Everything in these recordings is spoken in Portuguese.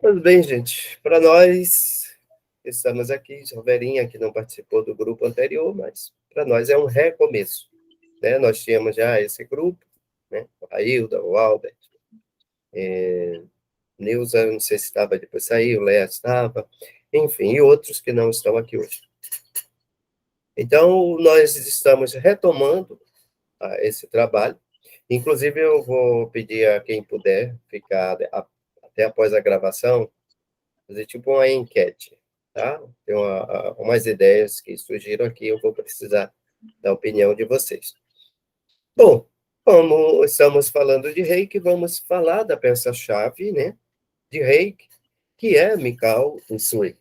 Tudo bem, gente. Para nós, estamos aqui, Silveirinha, que não participou do grupo anterior, mas para nós é um recomeço, né? Nós tínhamos já esse grupo, né? O Railda, o Albert, Neuza, não sei se estava, depois saiu, o Léa estava, enfim, e outros que não estão aqui hoje. Então, nós estamos retomando esse trabalho. Inclusive, eu vou pedir a quem puder ficar até após a gravação, fazer tipo uma enquete, tá? Tem umas ideias que surgiram aqui, eu vou precisar da opinião de vocês. Bom, como estamos falando de Reiki, vamos falar da peça-chave, né, de Reiki, que é Mikao Usui.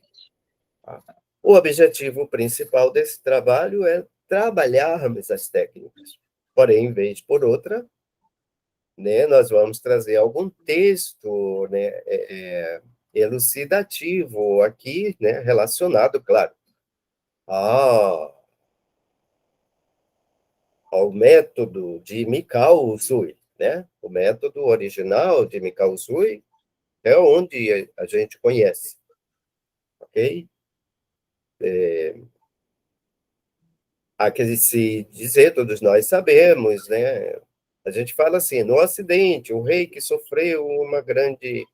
O objetivo principal desse trabalho é trabalharmos as técnicas. Porém, em vez por outra, né, nós vamos trazer algum texto, né, elucidativo aqui, né, relacionado, claro, a, ao método de Mikao Usui, né? O método original de Mikao Usui é onde a gente conhece, ok? Há que se dizer, todos nós sabemos, né? A gente fala assim, no Ocidente, o rei que sofreu uma grande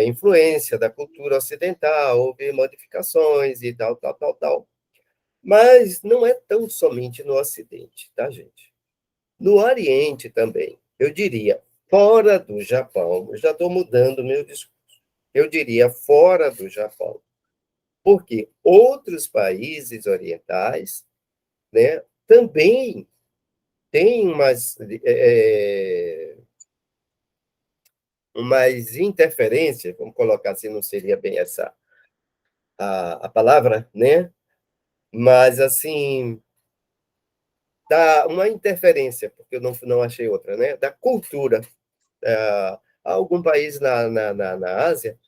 influência da cultura ocidental, houve modificações e tal, tal, tal, tal. Mas não é tão somente no Ocidente, tá, gente? No Oriente também, eu diria, fora do Japão, eu já estou mudando meu discurso, eu diria fora do Japão, porque outros países orientais, né, também têm umas interferências, vamos colocar assim, não seria bem essa a palavra, né? Mas, assim, dá uma interferência, porque eu não achei outra, né? Da cultura. Há algum país na Ásia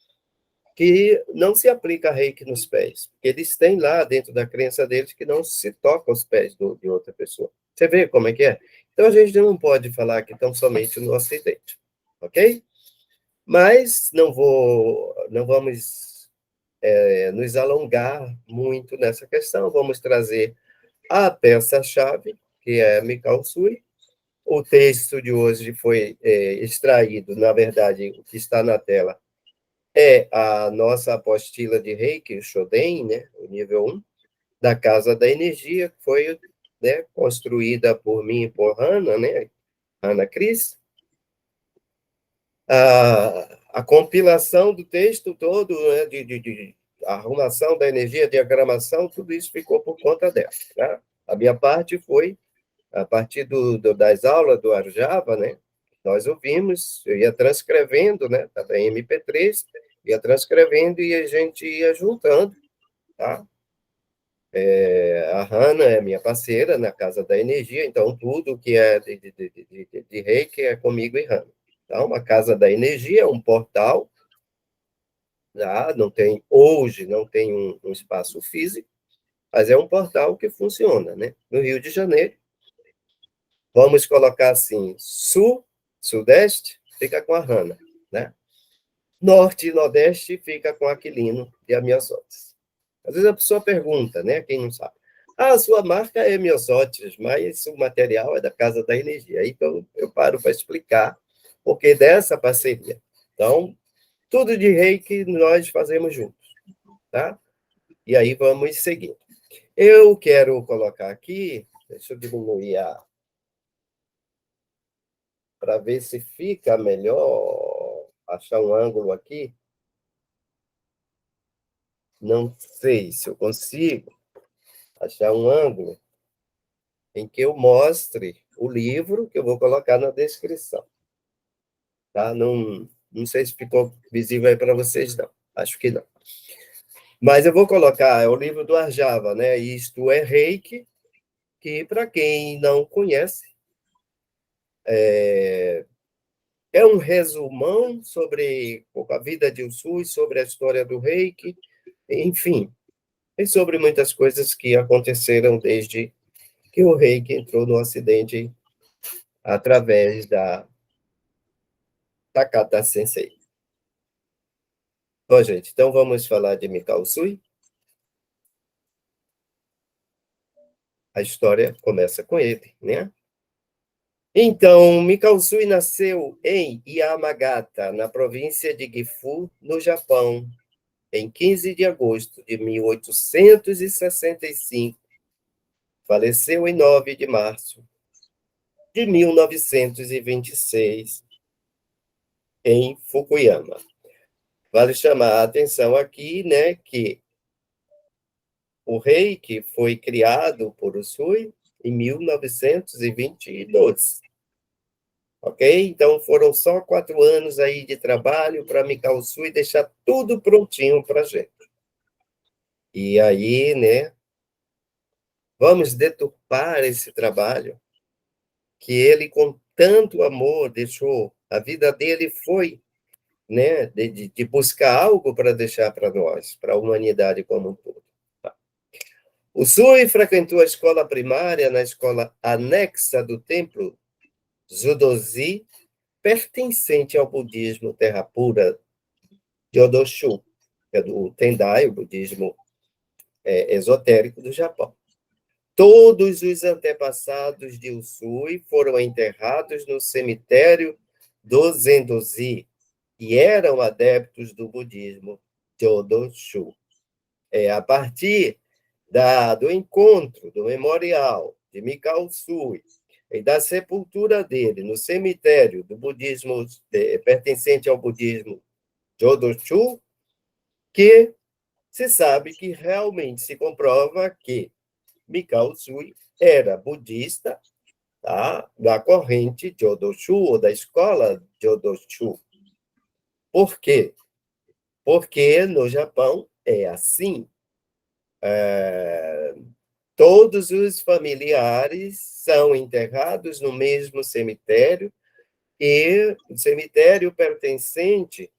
que não se aplica reiki nos pés, porque eles têm lá, dentro da crença deles, que não se toca os pés de outra pessoa. Você vê como é que é? Então, a gente não pode falar que tão somente no Ocidente, ok? Mas não vamos nos alongar muito nessa questão, vamos trazer a peça-chave, que é Mikao Usui. O texto de hoje foi extraído, na verdade, o que está na tela é a nossa apostila de Reiki, o Shoden, né, o nível 1, da Casa da Energia, que foi, né, construída por mim e por Hannah, né, Hannah Cris. A compilação do texto todo, né, de arrumação da energia, diagramação, tudo isso ficou por conta dela. Né? A minha parte foi, a partir das aulas do Arjava, né, nós ouvimos, eu ia transcrevendo, né, estava em MP3, ia transcrevendo e a gente ia juntando, tá? A Hannah é minha parceira na Casa da Energia, então tudo que é de Reiki é comigo e Hannah. Então, a Casa da Energia é um portal, tá? Hoje não tem um espaço físico, mas é um portal que funciona, né? No Rio de Janeiro, vamos colocar assim, sudeste, fica com a Hannah, né? Norte e nordeste fica com Aquilino e a Miosotis. Às vezes a pessoa pergunta, né? Quem não sabe. Ah, a sua marca é Miosotis, mas o material é da Casa da Energia. Então, eu paro para explicar porque dessa parceria. Então, tudo de reiki nós fazemos juntos, tá? E aí vamos seguindo. Eu quero colocar aqui, deixa eu diminuir para ver se fica melhor, achar um ângulo aqui. Não sei se eu consigo achar um ângulo em que eu mostre o livro que eu vou colocar na descrição. Tá? Não sei se ficou visível aí para vocês, não. Acho que não. Mas eu vou colocar, é o livro do Arjava, né? Isto é Reiki, que, para quem não conhece, é um resumão sobre a vida de Usui, sobre a história do Reiki, enfim, e sobre muitas coisas que aconteceram desde que o Reiki entrou no Ocidente através da Takata Sensei. Bom, gente, então vamos falar de Mikao Usui. A história começa com ele, né? Então, Mikao Usui nasceu em Yamagata, na província de Gifu, no Japão, em 15 de agosto de 1865. Faleceu em 9 de março de 1926, em Fukuyama. Vale chamar a atenção aqui, né, que o rei que foi criado por Usui em 1922. Ok? Então, foram só 4 anos aí de trabalho para Mikao Usui deixar tudo prontinho para a gente. E aí, né, vamos deturpar esse trabalho que ele, com tanto amor, deixou. A vida dele foi, né, de buscar algo para deixar para nós, para a humanidade como um todo. Tá? O Sui frequentou a escola primária na escola anexa do templo Zudozi, pertencente ao budismo Terra Pura Gyodoshu, que é do Tendai, o budismo esotérico do Japão. Todos os antepassados de Usui foram enterrados no cemitério do Zendozi e eram adeptos do budismo Gyodoshu. A partir do encontro, do memorial de Mikao Usui e da sepultura dele no cemitério do budismo pertencente ao budismo Gyodoshu, que se sabe que realmente se comprova que Mikao Usui era budista, tá? Da corrente Gyodoshu, ou da escola Gyodoshu. Por quê? Porque no Japão é assim. Todos os familiares são enterrados no mesmo cemitério, e o cemitério pertencente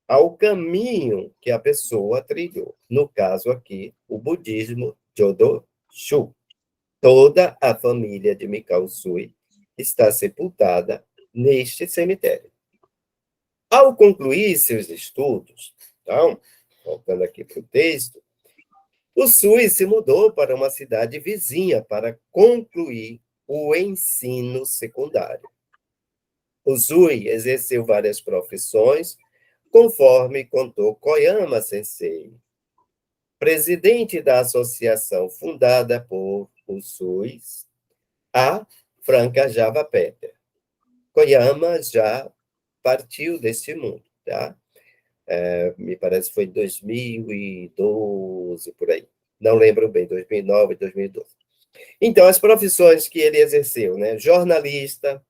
ao caminho que a pessoa trilhou. No caso aqui, o budismo Gyodoshu. Toda a família de Mikao Usui está sepultada neste cemitério. Ao concluir seus estudos, então, voltando aqui para o texto, Usui se mudou para uma cidade vizinha para concluir o ensino secundário. Usui exerceu várias profissões, conforme contou Koyama Sensei, presidente da associação fundada por Usui, a Franca Java Peter. Koyama já partiu desse mundo, tá? Me parece que foi em 2012, por aí. Não lembro bem, 2009, 2012. Então, as profissões que ele exerceu, né? Jornalista,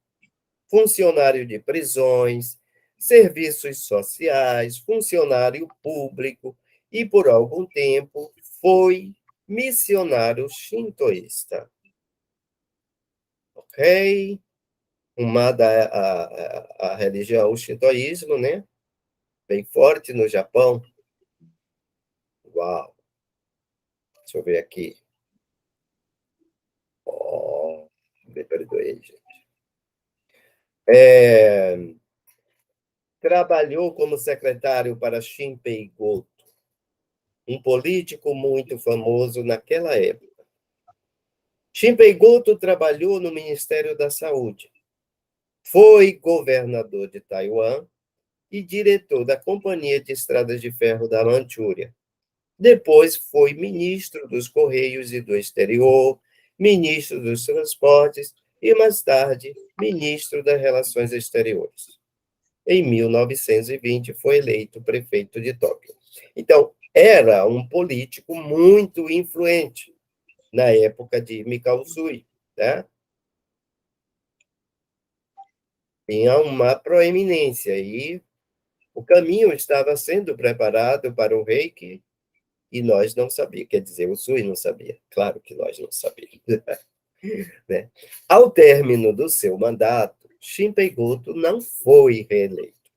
funcionário de prisões, serviços sociais, funcionário público e, por algum tempo, foi missionário shintoísta. Ok? A religião, o shintoísmo, né? Bem forte no Japão. Uau! Deixa eu ver aqui. Oh, me perdoe, gente. Trabalhou como secretário para Shinpei Goto, um político muito famoso naquela época. Shinpei Goto trabalhou no Ministério da Saúde. Foi governador de Taiwan e diretor da Companhia de Estradas de Ferro da Manchúria. Depois foi ministro dos Correios e do Exterior, ministro dos Transportes e, mais tarde, ministro das Relações Exteriores. Em 1920, foi eleito prefeito de Tóquio. Então, era um político muito influente na época de Mikao Usui, né? Tinha uma proeminência e o caminho estava sendo preparado para o rei e nós não sabíamos, quer dizer, o Usui não sabia, claro que nós não sabíamos. Né? Ao término do seu mandato, Shinpei Goto não foi reeleito.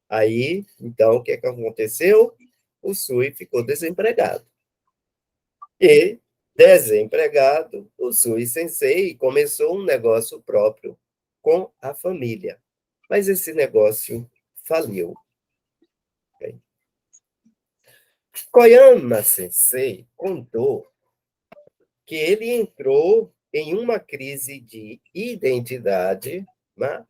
Aí, então, o que aconteceu? O Sui ficou desempregado. E, desempregado, o Sui Sensei começou um negócio próprio com a família. Mas esse negócio faliu. Okay? Koyama Sensei contou que ele entrou em uma crise de identidade, né?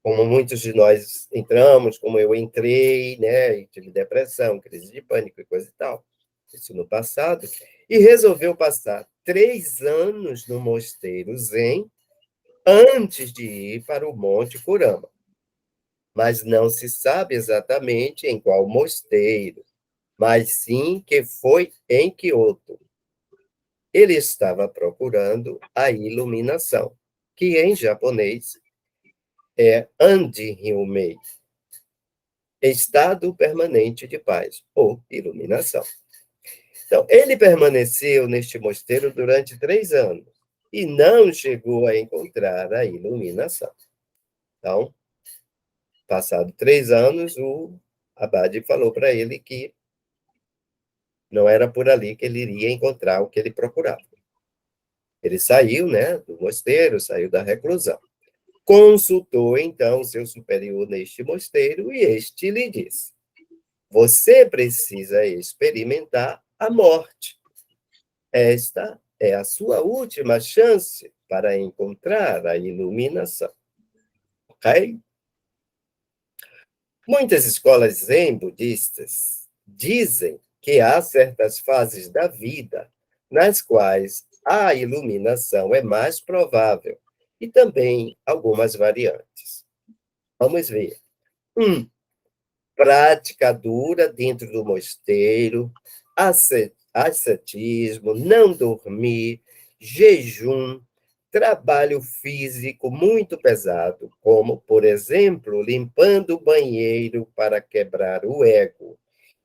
Como muitos de nós entramos, como eu entrei, né? E tive depressão, crise de pânico e coisa e tal, isso no passado, e resolveu passar 3 anos no mosteiro Zen antes de ir para o Monte Kurama. Mas não se sabe exatamente em qual mosteiro, mas sim que foi em Kyoto. Ele estava procurando a iluminação, que em japonês é Andi Hyumei, estado permanente de paz, ou iluminação. Então, ele permaneceu neste mosteiro durante 3 anos e não chegou a encontrar a iluminação. Então, passado 3 anos, o abade falou para ele que não era por ali que ele iria encontrar o que ele procurava. Ele saiu, né, do mosteiro, saiu da reclusão. Consultou, então, seu superior neste mosteiro e este lhe disse: você precisa experimentar a morte. Esta é a sua última chance para encontrar a iluminação. Ok? Muitas escolas zen budistas dizem que há certas fases da vida nas quais a iluminação é mais provável e também algumas variantes. Vamos ver. 1. Prática dura dentro do mosteiro, ascetismo, não dormir, jejum, trabalho físico muito pesado, como, por exemplo, limpando o banheiro para quebrar o ego.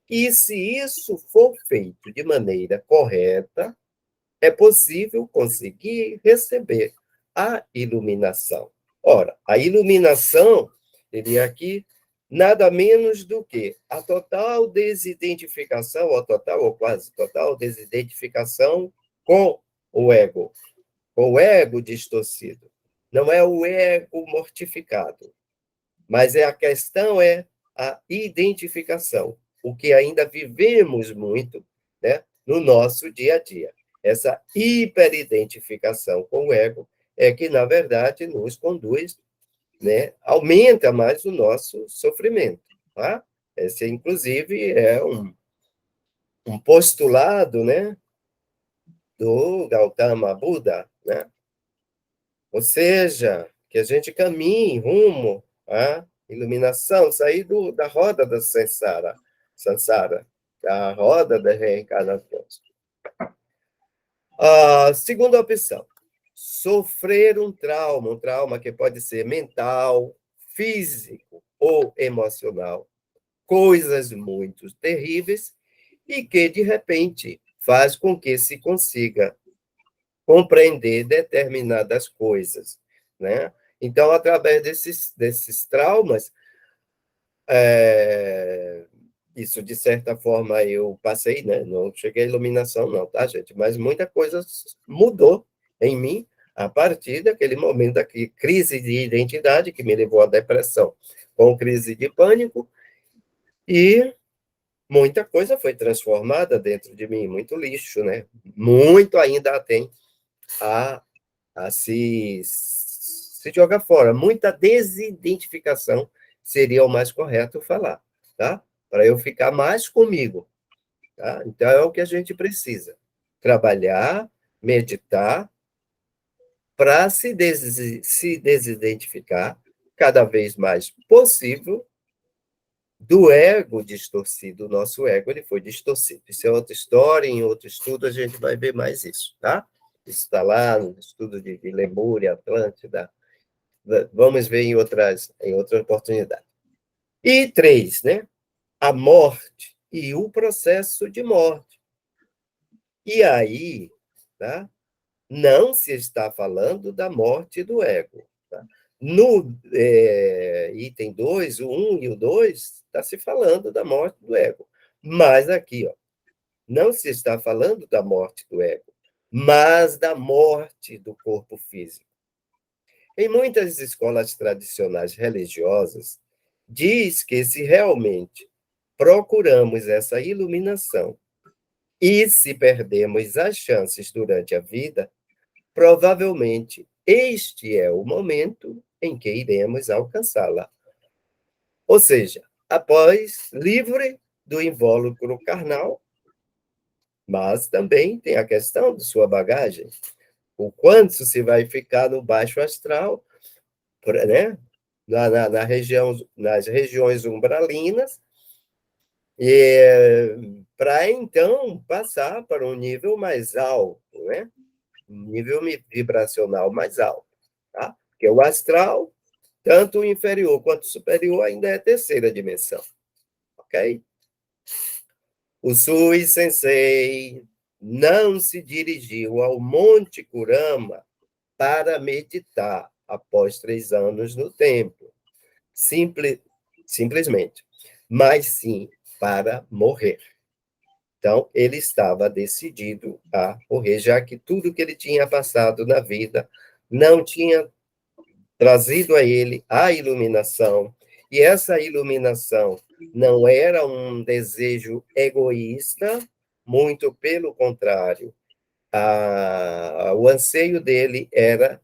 E se isso for feito de maneira correta, é possível conseguir receber a iluminação. Ora, a iluminação seria aqui nada menos do que a total desidentificação, ou total ou quase total desidentificação com o ego, com o ego distorcido. Não é o ego mortificado, mas a questão é a identificação, o que ainda vivemos muito, né, no nosso dia a dia. Essa hiperidentificação com o ego é que, na verdade, nos conduz, né, aumenta mais o nosso sofrimento. Tá? Esse, inclusive, é um postulado, né, do Gautama Buda, né? Ou seja, que a gente caminhe rumo à iluminação, sair da roda da samsara, da roda da reencarnação. A segunda opção, sofrer um trauma que pode ser mental, físico ou emocional, coisas muito terríveis e que, de repente, faz com que se consiga compreender determinadas coisas, né? Então, através desses traumas, isso, de certa forma, eu passei, né? Não cheguei à iluminação, não, tá, gente? Mas muita coisa mudou em mim a partir daquele momento da crise de identidade que me levou à depressão, com crise de pânico, e muita coisa foi transformada dentro de mim, muito lixo, né? Muito ainda tem a se jogar fora. Muita desidentificação seria o mais correto falar, tá? Para eu ficar mais comigo, tá? Então, é o que a gente precisa. Trabalhar, meditar, para se desidentificar cada vez mais possível do ego distorcido. O nosso ego, ele foi distorcido. Isso é outra história, em outro estudo a gente vai ver mais isso, tá? Isso está lá no estudo de Lemúria, Atlântida. Vamos ver em outra oportunidade. E 3, né? A morte e o processo de morte. E aí, tá? Não se está falando da morte do ego. Tá? No item 2, o 1 e o 2, está se falando da morte do ego. Mas aqui, ó, não se está falando da morte do ego, mas da morte do corpo físico. Em muitas escolas tradicionais religiosas, diz que se realmente procuramos essa iluminação e se perdemos as chances durante a vida, provavelmente este é o momento em que iremos alcançá-la. Ou seja, após livre do invólucro carnal, mas também tem a questão de sua bagagem, o quanto se vai ficar no baixo astral, né? Nas regiões umbralinas, para então passar para um nível mais alto, né? Um nível vibracional mais alto, tá? Porque o astral, tanto o inferior quanto o superior, ainda é a terceira dimensão, ok? O Sui Sensei não se dirigiu ao Monte Kurama para meditar após 3 anos no templo, simplesmente, mas sim para morrer. Então, ele estava decidido a morrer, já que tudo que ele tinha passado na vida não tinha trazido a ele a iluminação, e essa iluminação não era um desejo egoísta, muito pelo contrário, o anseio dele era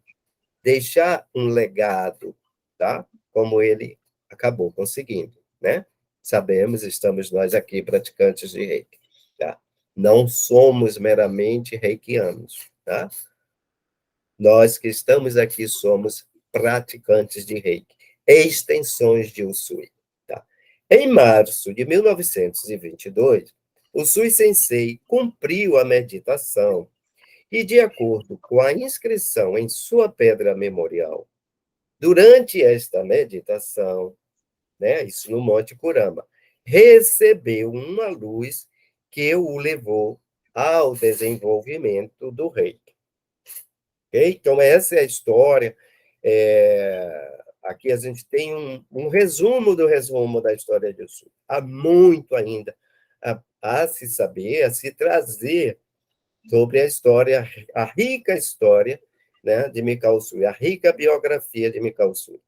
deixar um legado, tá? Como ele acabou conseguindo, né? Sabemos, estamos nós aqui praticantes de Reiki, tá? Não somos meramente reikianos, tá? Nós que estamos aqui somos praticantes de Reiki, extensões de Usui, tá? Em março de 1922, o Usui Sensei cumpriu a meditação e, de acordo com a inscrição em sua pedra memorial, durante esta meditação, né, isso no Monte Kurama, recebeu uma luz que o levou ao desenvolvimento do Reiki. Okay? Então, essa é a história. Aqui a gente tem um resumo do resumo da história de Usui. Há muito ainda a se saber, a se trazer sobre a história, a rica história, né, de Mikao Usui, a rica biografia de Mikao Usui.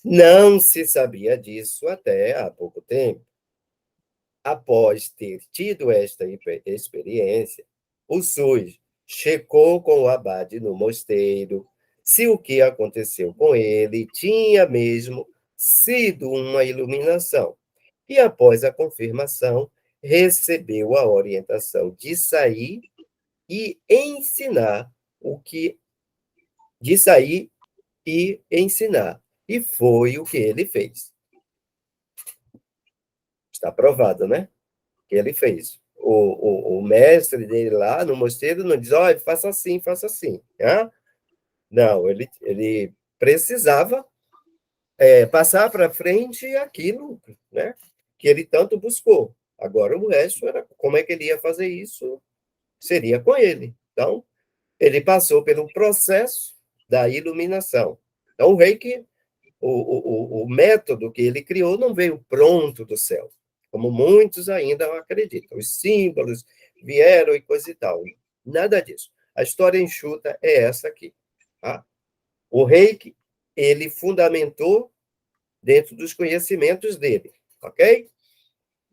Não se sabia disso até há pouco tempo. Após ter tido esta experiência, Usui checou com o abade no mosteiro se o que aconteceu com ele tinha mesmo sido uma iluminação. E após a confirmação, recebeu a orientação de sair e ensinar o que de sair e ensinar. E foi o que ele fez. Está provado, né? Que ele fez. O mestre dele lá no mosteiro não diz, olha, faça assim, faça assim. Né? Não, ele precisava passar para frente aquilo, né, que ele tanto buscou. Agora, o resto era como é que ele ia fazer isso, seria com ele. Então, ele passou pelo processo da iluminação. Então, o Reiki, o método que ele criou não veio pronto do céu, como muitos ainda acreditam. Os símbolos vieram e coisa e tal. Nada disso. A história enxuta é essa aqui. Tá? O Reiki, ele fundamentou dentro dos conhecimentos dele, ok?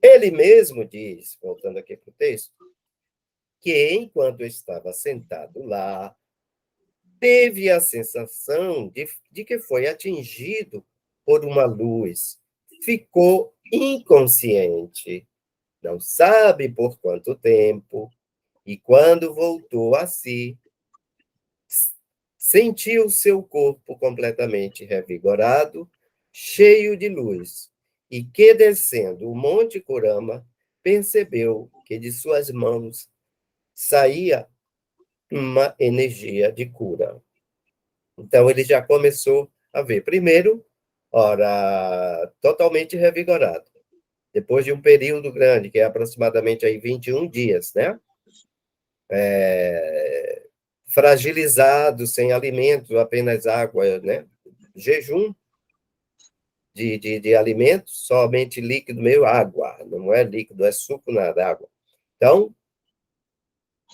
Ele mesmo diz, voltando aqui para o texto, que enquanto estava sentado lá, teve a sensação de que foi atingido por uma luz. Ficou inconsciente, não sabe por quanto tempo, e quando voltou a si, sentiu seu corpo completamente revigorado, cheio de luz, e que, descendo o Monte Kurama, percebeu que de suas mãos saía uma energia de cura. Então, ele já começou a ver. Primeiro, ora, totalmente revigorado. Depois de um período grande, que é aproximadamente aí 21 dias, né? Fragilizado, sem alimentos, apenas água, né? Jejum de alimentos, somente líquido, meio água. Não é líquido, é suco, nada, água. Então,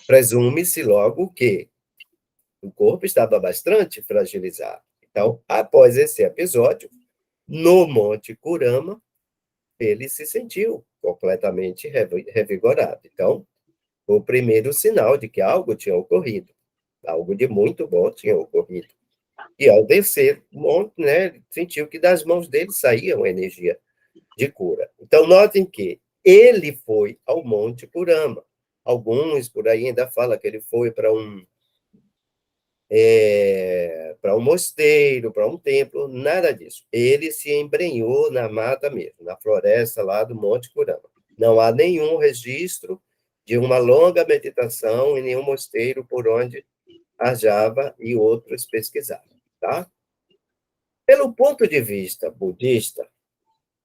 presume-se logo que o corpo estava bastante fragilizado. Então, após esse episódio, no Monte Kurama, ele se sentiu completamente revigorado. Então, o primeiro sinal de que algo tinha ocorrido, algo de muito bom tinha ocorrido. E ao descer o monte, né, sentiu que das mãos dele saía uma energia de cura. Então, notem que ele foi ao Monte Kurama. Alguns por aí ainda falam que ele foi para um mosteiro, para um templo, nada disso. Ele se embrenhou na mata mesmo, na floresta lá do Monte Kurama. Não há nenhum registro de uma longa meditação em nenhum mosteiro por onde a Java e outros pesquisaram, tá? Pelo ponto de vista budista,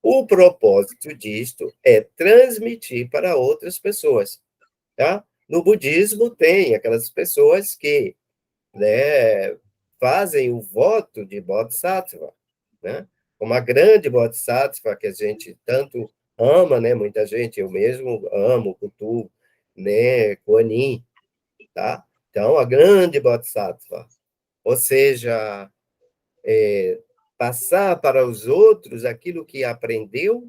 o propósito disto é transmitir para outras pessoas, tá? No budismo tem aquelas pessoas que, né, fazem o voto de Bodhisattva, né? Uma grande Bodhisattva que a gente tanto ama, né? Muita gente, eu mesmo amo Kutu, né? Kuan Yin, tá? Então, a grande Bodhisattva, ou seja, passar para os outros aquilo que aprendeu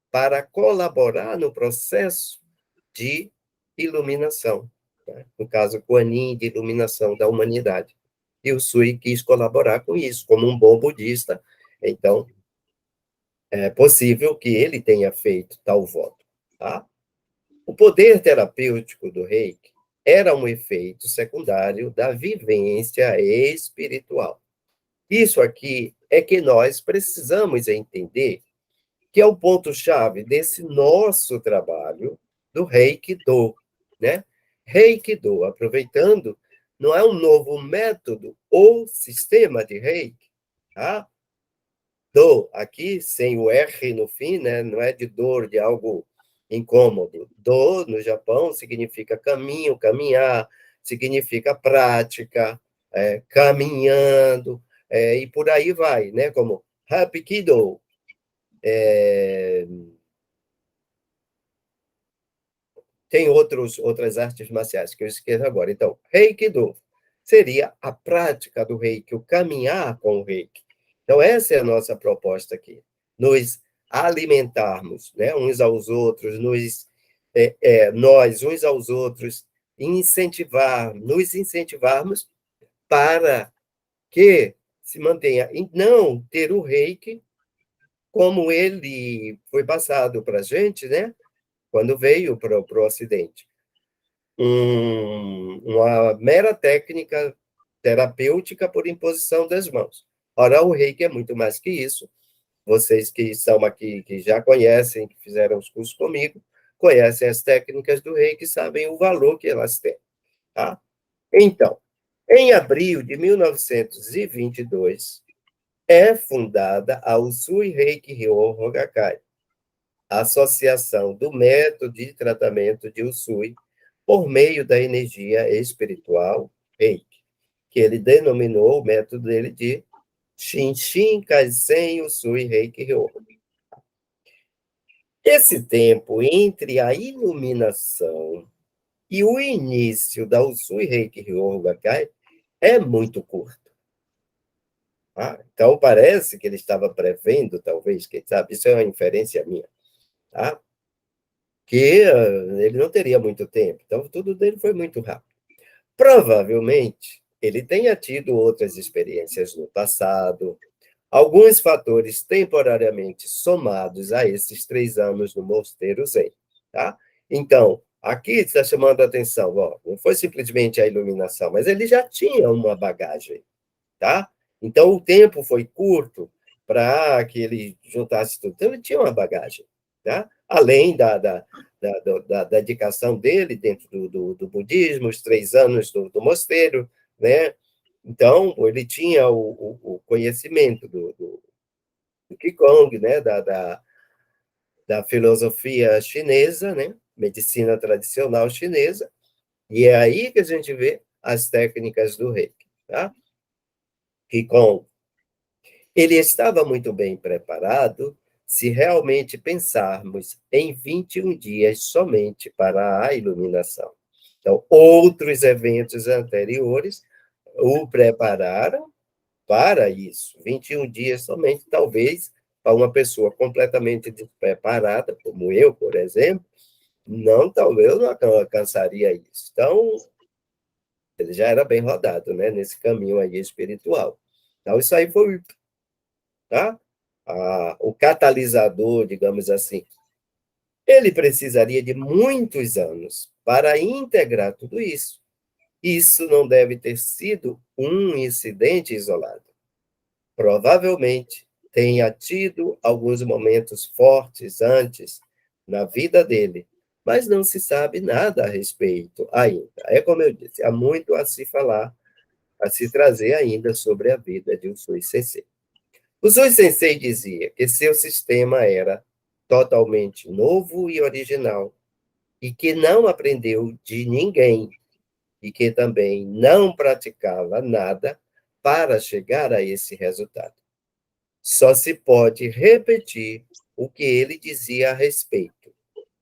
para colaborar no processo de iluminação, né? No caso, Kuan Yin, de iluminação da humanidade. E o Sui quis colaborar com isso, como um bom budista. Então, é possível que ele tenha feito tal voto. Tá? O poder terapêutico do Reiki era um efeito secundário da vivência espiritual. Isso aqui é que nós precisamos entender, que é o ponto-chave desse nosso trabalho do Reiki-Do, né? Reiki-Do, aproveitando, não é um novo método ou sistema de Reiki, tá? Do, aqui, sem o R no fim, né? Não é de dor, de algo incômodo. Do, no Japão, significa caminho, caminhar, significa prática, caminhando, e por aí vai, né? Como Hapkido, tem outras artes marciais que eu esqueço agora. Então, Reiki-Do seria a prática do Reiki, o caminhar com o Reiki. Então, essa é a nossa proposta aqui. Nos alimentarmos, né, uns aos outros, nós, uns aos outros, nos incentivarmos para que se mantenha. E não ter o Reiki como ele foi passado para a gente, né? Quando veio para o Ocidente. Uma mera técnica terapêutica por imposição das mãos. Ora, o Reiki é muito mais que isso. Vocês que estão aqui, que já conhecem, que fizeram os cursos comigo, conhecem as técnicas do Reiki, sabem o valor que elas têm. Tá? Então, em abril de 1922, é fundada a Usui Reiki Ryo Hogakai, a Associação do Método de Tratamento de Usui por meio da energia espiritual Reiki, que ele denominou o método dele de Shinshin Kaizen Usui Reiki Ryoho. Esse tempo entre a iluminação e o início da Usui Reiki Ryoho Gakkai é muito curto. Então, parece que ele estava prevendo, talvez, quem sabe, isso é uma inferência minha, tá? Que ele não teria muito tempo. Então, tudo dele foi muito rápido. Provavelmente, ele tenha tido outras experiências no passado, alguns fatores temporariamente somados a esses 3 anos no Mosteiro Zen. Tá? Então, aqui está chamando a atenção, ó, não foi simplesmente a iluminação, mas ele já tinha uma bagagem. Tá? Então, o tempo foi curto para que ele juntasse tudo. Então, ele tinha uma bagagem. Tá? Além da dedicação dele dentro do budismo, os 3 anos do mosteiro, né? Então, ele tinha o conhecimento do Qigong, né? Da filosofia chinesa, né? Medicina tradicional chinesa, e é aí que a gente vê as técnicas do Reiki. Tá? Qigong, ele estava muito bem preparado se realmente pensarmos em 21 dias somente para a iluminação. Então, outros eventos anteriores o prepararam para isso. 21 dias somente, talvez para uma pessoa completamente despreparada, como eu, por exemplo, não, talvez eu não alcançaria isso. Então, ele já era bem rodado, né, nesse caminho aí espiritual. Então, isso aí foi, tá? O catalisador, digamos assim. Ele precisaria de muitos anos para integrar tudo isso. Isso não deve ter sido um incidente isolado. Provavelmente tenha tido alguns momentos fortes antes na vida dele, mas não se sabe nada a respeito ainda. É como eu disse, há muito a se falar, a se trazer ainda sobre a vida de Usui Sensei. Usui Sensei dizia que seu sistema era totalmente novo e original, e que não aprendeu de ninguém, e que também não praticava nada para chegar a esse resultado. Só se pode repetir o que ele dizia a respeito.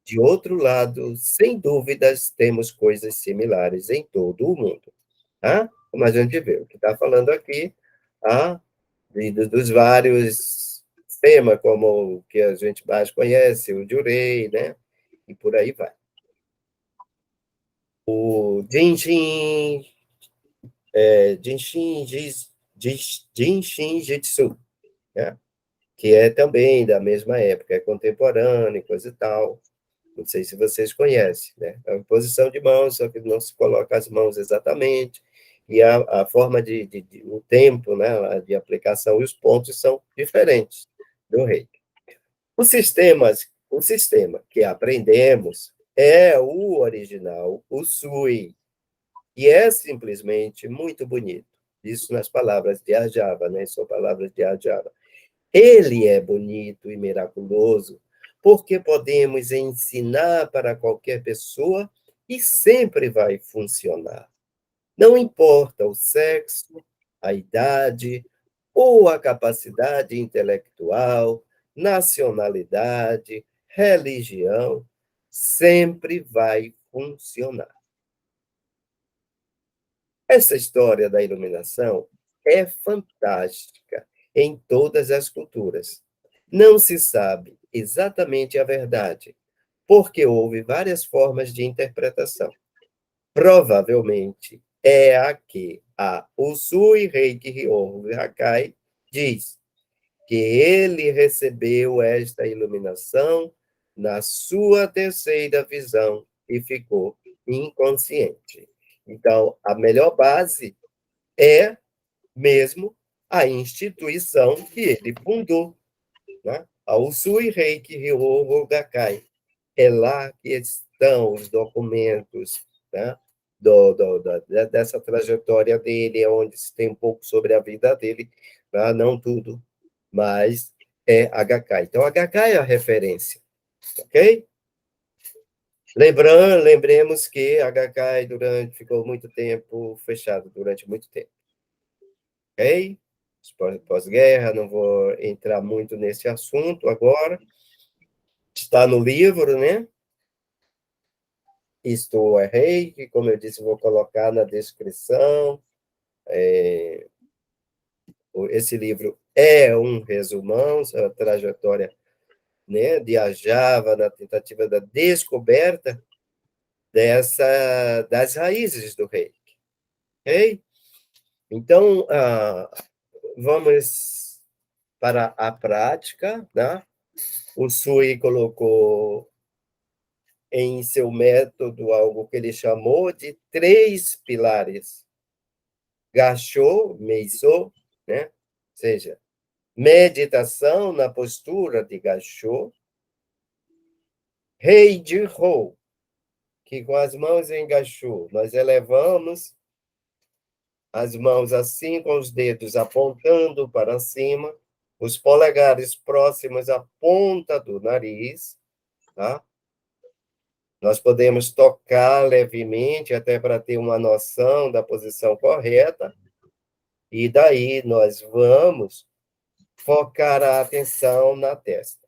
De outro lado, sem dúvidas, temos coisas similares em todo o mundo. Tá? Como a gente vê, o que está falando aqui, tá? Dos vários temas, como o que a gente mais conhece, o Jurei, né? E por aí vai. O Jinshin Jitsu, né? Que é também da mesma época, é contemporâneo, coisa e tal. Não sei se vocês conhecem, né? É uma posição de mãos, só que não se coloca as mãos exatamente, e a forma o tempo, né, de aplicação e os pontos são diferentes do reiki. O sistema que aprendemos é o original, o Sui, e é simplesmente muito bonito. Isso nas palavras de Ajava, né? São palavras de Ajava. Ele é bonito e miraculoso, porque podemos ensinar para qualquer pessoa e sempre vai funcionar. Não importa o sexo, a idade ou a capacidade intelectual, nacionalidade, religião, sempre vai funcionar. Essa história da iluminação é fantástica em todas as culturas. Não se sabe exatamente a verdade, porque houve várias formas de interpretação. Provavelmente é a que a Usui Reiki Ryoho Hakai diz que ele recebeu esta iluminação na sua terceira visão e ficou inconsciente. Então, a melhor base é mesmo a instituição que ele fundou, né? A Usui Reiki Ryoho Gakkai. É lá que estão os documentos, né? Dessa trajetória dele, onde se tem um pouco sobre a vida dele, tá? Não tudo, mas é a Gakkai. Então, a Gakkai é a referência, ok? Lembremos que a Gakkai ficou muito tempo fechado, durante muito tempo. Ok? Pós-guerra, não vou entrar muito nesse assunto agora. Está no livro, né? Isto é Reiki, como eu disse, vou colocar na descrição. Esse livro é um resumão, a trajetória, né, de Ajava na tentativa da descoberta das raízes do Reiki. Ok? Então, vamos para a prática, né? O Sui colocou em seu método algo que ele chamou de 3 pilares. Gachô, Meisô, né? Ou seja, meditação na postura de Gachô. Rei de Rou, que com as mãos em Gachô, nós elevamos as mãos assim, com os dedos apontando para cima, os polegares próximos à ponta do nariz, tá? Nós podemos tocar levemente, até para ter uma noção da posição correta, e daí nós vamos focar a atenção na testa.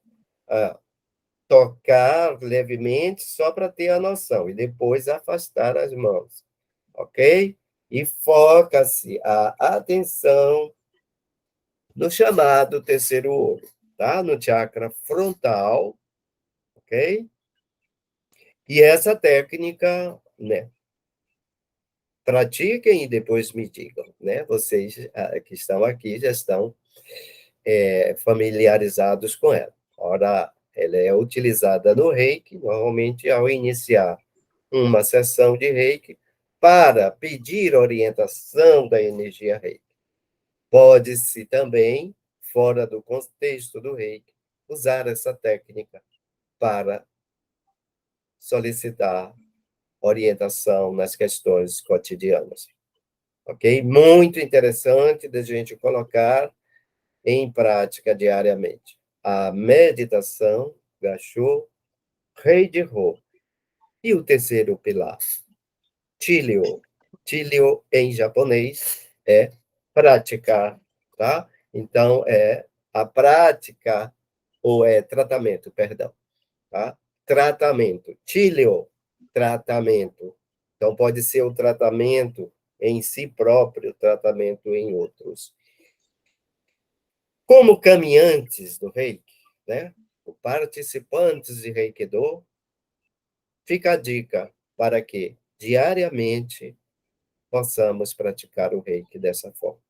Tocar levemente, só para ter a noção, e depois afastar as mãos, ok? E foca-se a atenção no chamado terceiro olho. tá? No chakra frontal, ok? E essa técnica, né? Pratiquem e depois me digam, né? Vocês que estão aqui já estão familiarizados com ela. Ora, ela é utilizada no Reiki, normalmente ao iniciar uma sessão de Reiki, para pedir orientação da energia Reiki. Pode-se também, fora do contexto do Reiki, usar essa técnica para solicitar orientação nas questões cotidianas. Ok? Muito interessante da gente colocar em prática diariamente. A meditação, Gachô, Rei de Rô. E o terceiro pilar, Tilio. Tilio, em japonês, é praticar, tá? Então, é a prática, ou é tratamento, perdão, tá? Tratamento. Tilio, tratamento. Então, pode ser o tratamento em si próprio, tratamento em outros. Como caminhantes do Reiki, né? Participantes de Reikido, fica a dica para que diariamente possamos praticar o Reiki dessa forma.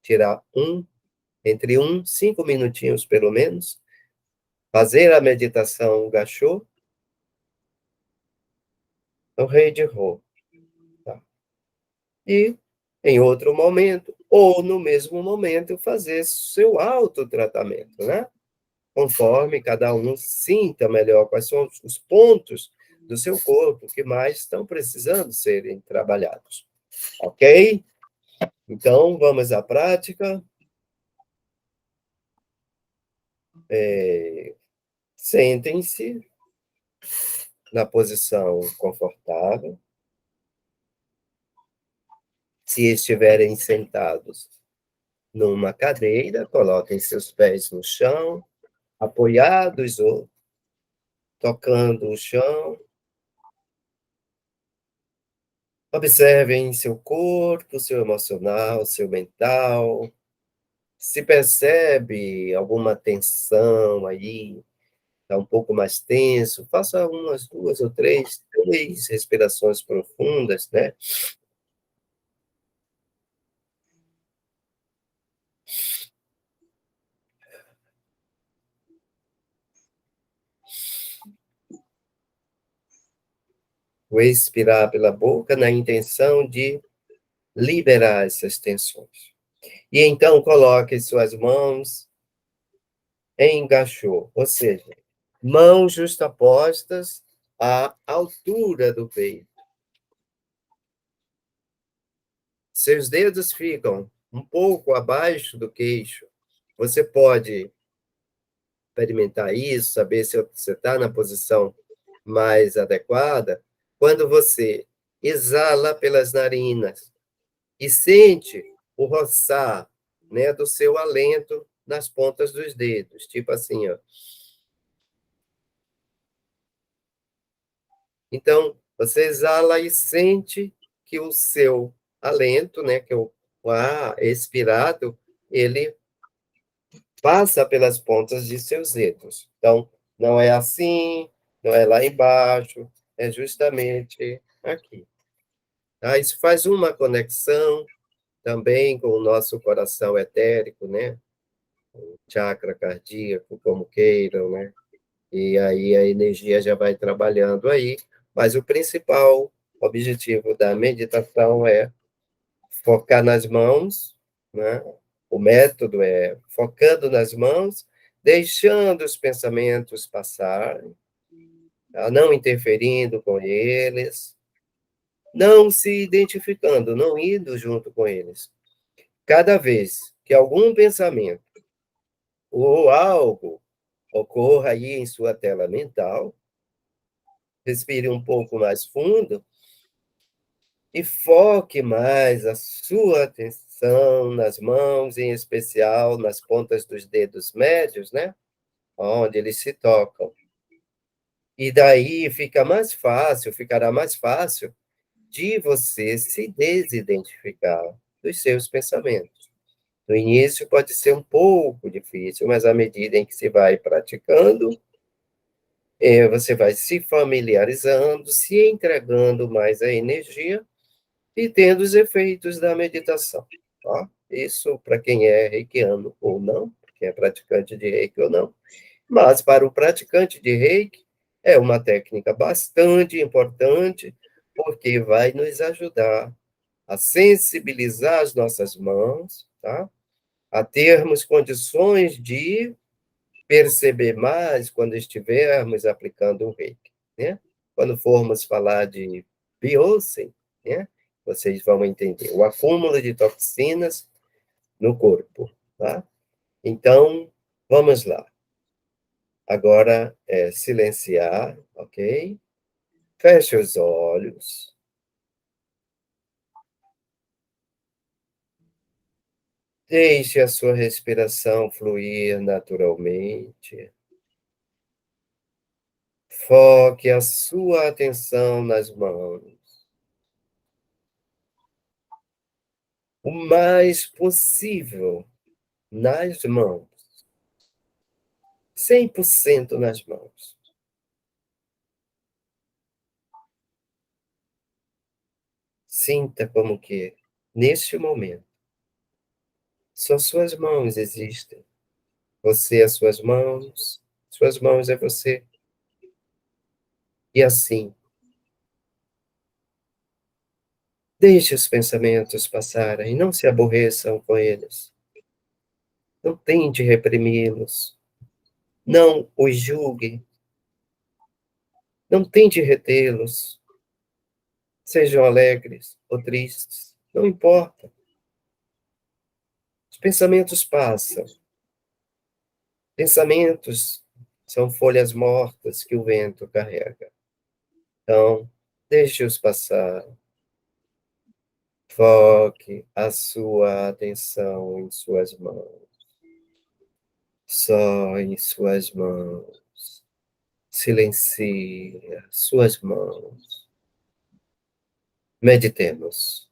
Tirar entre 5 minutinhos pelo menos, fazer a meditação Gachô, o Rei de Rô, tá? E, em outro momento, ou no mesmo momento, fazer seu autotratamento, né? Conforme cada um sinta melhor quais são os pontos do seu corpo que mais estão precisando serem trabalhados. Ok? Então, vamos à prática. Sentem-se na posição confortável. Se estiverem sentados numa cadeira, coloquem seus pés no chão, apoiados ou tocando o chão. Observem seu corpo, seu emocional, seu mental. Se percebe alguma tensão aí, está um pouco mais tenso, faça umas 2 ou 3 respirações profundas, né? Vou expirar pela boca na intenção de liberar essas tensões. E então coloque suas mãos em gachô, ou seja, mãos justapostas à altura do peito. Seus dedos ficam um pouco abaixo do queixo. Você pode experimentar isso, saber se você está na posição mais adequada, quando você exala pelas narinas e sente o roçar, né, do seu alento nas pontas dos dedos, tipo assim, ó. Então, você exala e sente que o seu alento, né, que o ar expirado, ele passa pelas pontas de seus dedos. Então, não é assim, não é lá embaixo, é justamente aqui. Tá? Isso faz uma conexão também com o nosso coração etérico, né? O chakra cardíaco, como queiram, né? E aí a energia já vai trabalhando aí, mas o principal objetivo da meditação é focar nas mãos, né? O método é focando nas mãos, deixando os pensamentos passarem, tá? Não interferindo com eles, não se identificando, não indo junto com eles. Cada vez que algum pensamento ou algo ocorra aí em sua tela mental, respire um pouco mais fundo e foque mais a sua atenção nas mãos, em especial nas pontas dos dedos médios, né? Onde eles se tocam. E daí ficará mais fácil de você se desidentificar dos seus pensamentos. No início pode ser um pouco difícil, mas à medida em que se vai praticando, você vai se familiarizando, se entregando mais à energia e tendo os efeitos da meditação, tá? Isso para quem é reikiano ou não, quem é praticante de reiki ou não, mas para o praticante de reiki é uma técnica bastante importante, porque vai nos ajudar a sensibilizar as nossas mãos, tá? A termos condições de perceber mais quando estivermos aplicando o reiki, né? Quando formos falar de biosem, né? Vocês vão entender o acúmulo de toxinas no corpo, tá? Então, vamos lá. Agora é silenciar, ok? Feche os olhos. Deixe a sua respiração fluir naturalmente. Foque a sua atenção nas mãos. O mais possível nas mãos. 100% nas mãos. Sinta como que, neste momento, só suas mãos existem. Você é suas mãos é você. E assim, deixe os pensamentos passarem, não se aborreçam com eles. Não tente reprimi-los. Não os julgue. Não tente retê-los. Sejam alegres ou tristes. Não importa. Os pensamentos passam. Pensamentos são folhas mortas que o vento carrega. Então, deixe-os passar. Foque a sua atenção em suas mãos. Só em suas mãos. Silencie suas mãos. Meditemos.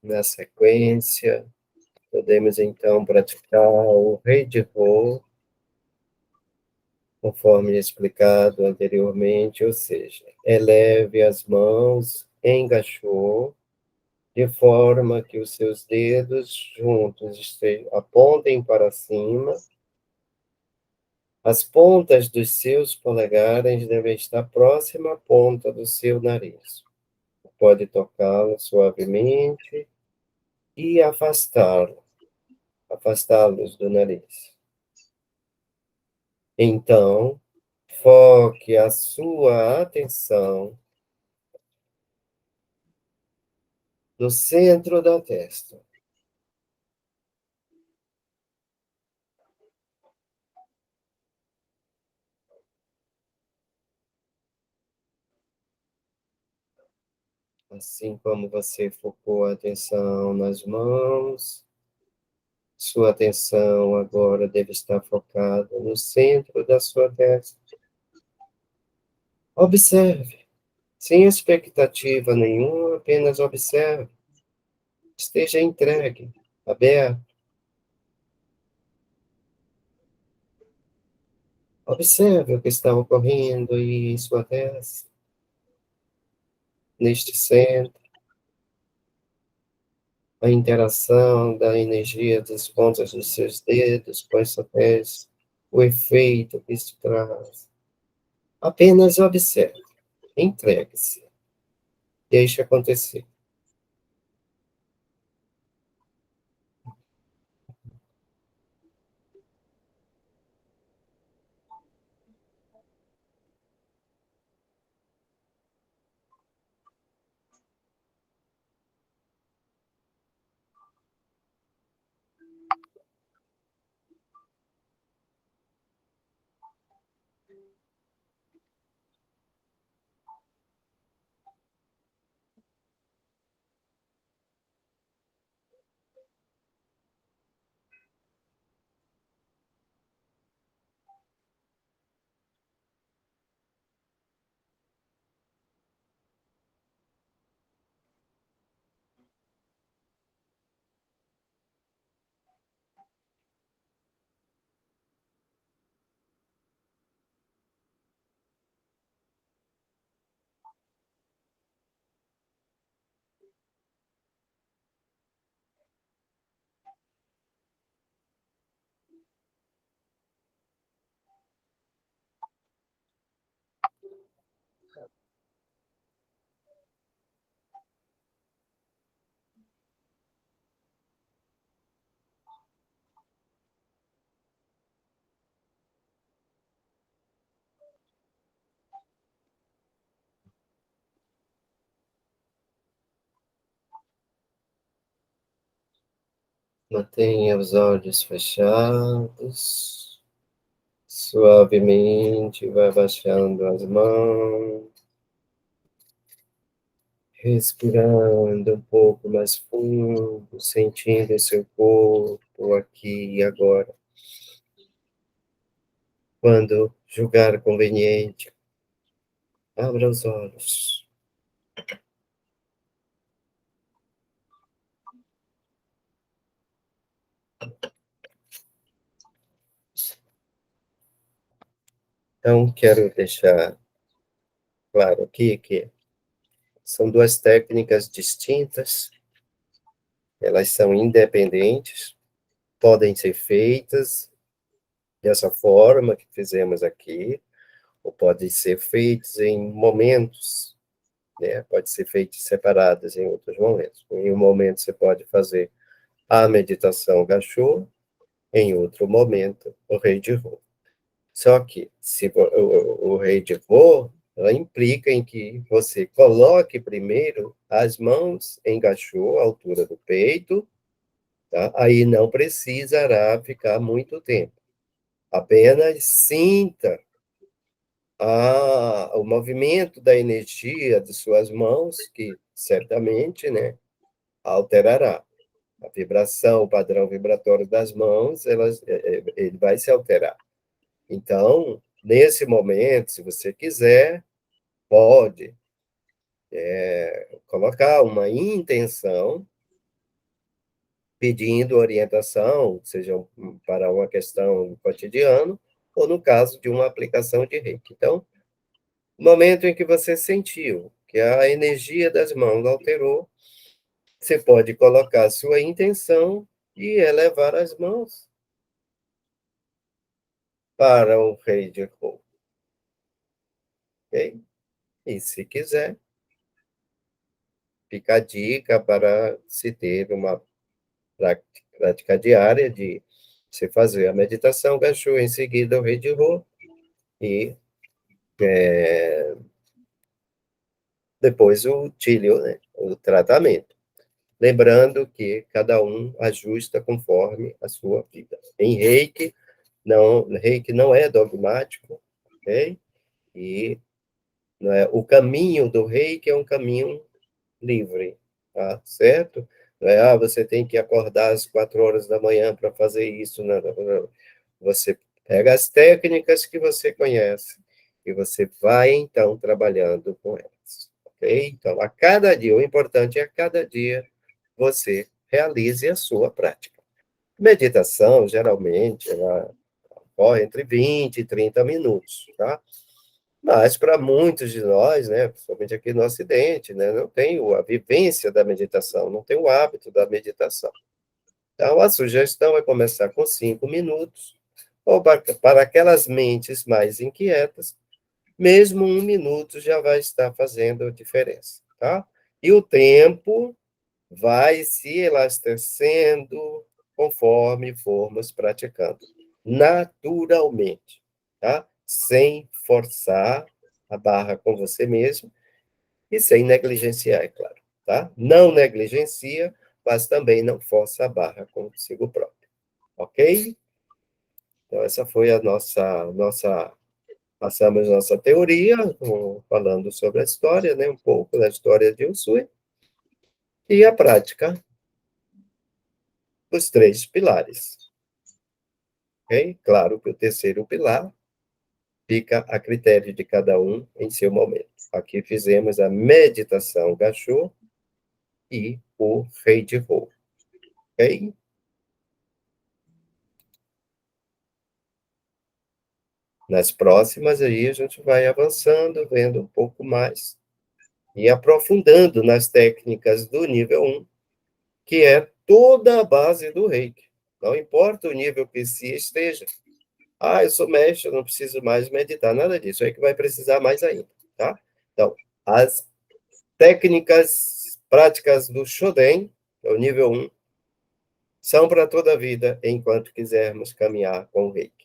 Na sequência, podemos então praticar o rei de Rô, conforme explicado anteriormente, ou seja, eleve as mãos em gachô, de forma que os seus dedos juntos apontem para cima. As pontas dos seus polegares devem estar próxima à ponta do seu nariz. Pode tocá-lo suavemente e afastá-los do nariz. Então, foque a sua atenção no centro da testa. Assim como você focou a atenção nas mãos, sua atenção agora deve estar focada no centro da sua testa. Observe, sem expectativa nenhuma, apenas observe. Esteja entregue, aberto. Observe o que está ocorrendo em sua testa, neste centro, a interação da energia das pontas dos seus dedos com essa testa, o efeito que isso traz. Apenas observe, entregue-se, deixe acontecer. Mantenha os olhos fechados, suavemente vai baixando as mãos, respirando um pouco mais fundo, sentindo o seu corpo aqui e agora. Quando julgar conveniente, abra os olhos. Então, quero deixar claro aqui que são duas técnicas distintas, elas são independentes, podem ser feitas dessa forma que fizemos aqui, ou podem ser feitas em momentos, né? Pode ser feitas separadas em outros momentos. Em um momento você pode fazer a meditação Gachô, em outro momento o Rei de Rô. Só que se o Rei de Rô, ela implica em que você coloque primeiro as mãos em Gachô, à altura do peito, tá? Aí não precisará ficar muito tempo. Apenas sinta o movimento da energia de suas mãos, que certamente, né, alterará. A vibração, o padrão vibratório das mãos, ele vai se alterar. Então, nesse momento, se você quiser, pode colocar uma intenção pedindo orientação, seja para uma questão do cotidiano, ou no caso de uma aplicação de reiki. Então, no momento em que você sentiu que a energia das mãos alterou, você pode colocar a sua intenção e elevar as mãos para o rei de Rou, ok? E se quiser, fica a dica para se ter uma prática diária de você fazer a meditação Gachô, em seguida o rei de Rou, e depois o Tílio, né, o tratamento. Lembrando que cada um ajusta conforme a sua vida. Em Reiki não é dogmático, ok? E o caminho do Reiki é um caminho livre, tá certo? Não é, você tem que acordar às 4 horas da manhã para fazer isso, não, não, não. Você pega as técnicas que você conhece e você vai, então, trabalhando com elas, ok? Então, a cada dia, o importante é a cada dia você realize a sua prática. Meditação, geralmente, ela ocorre entre 20 e 30 minutos, tá? Mas para muitos de nós, né, principalmente aqui no Ocidente, né, não tem a vivência da meditação, não tem o hábito da meditação. Então, a sugestão é começar com 5 minutos, ou para aquelas mentes mais inquietas, mesmo 1 minuto já vai estar fazendo a diferença, tá? E o tempo vai se elastecendo conforme formos praticando, naturalmente, tá? Sem forçar a barra com você mesmo e sem negligenciar, é claro, tá? Não negligencia, mas também não força a barra consigo próprio, ok? Então, essa foi a passamos nossa teoria, falando sobre a história, né? Um pouco da história de Usui, e a prática dos 3 pilares. Ok? Claro que o terceiro pilar fica a critério de cada um em seu momento. Aqui fizemos a meditação Gachô e o rei de Rou. Ok? Nas próximas aí a gente vai avançando, vendo um pouco mais e aprofundando nas técnicas do nível 1, que é toda a base do reiki. Não importa o nível que se esteja. Eu sou mestre, eu não preciso mais meditar, nada disso. Aí que vai precisar mais ainda, tá? Então, as técnicas práticas do Shoden, é o nível 1, são para toda a vida, enquanto quisermos caminhar com o reiki.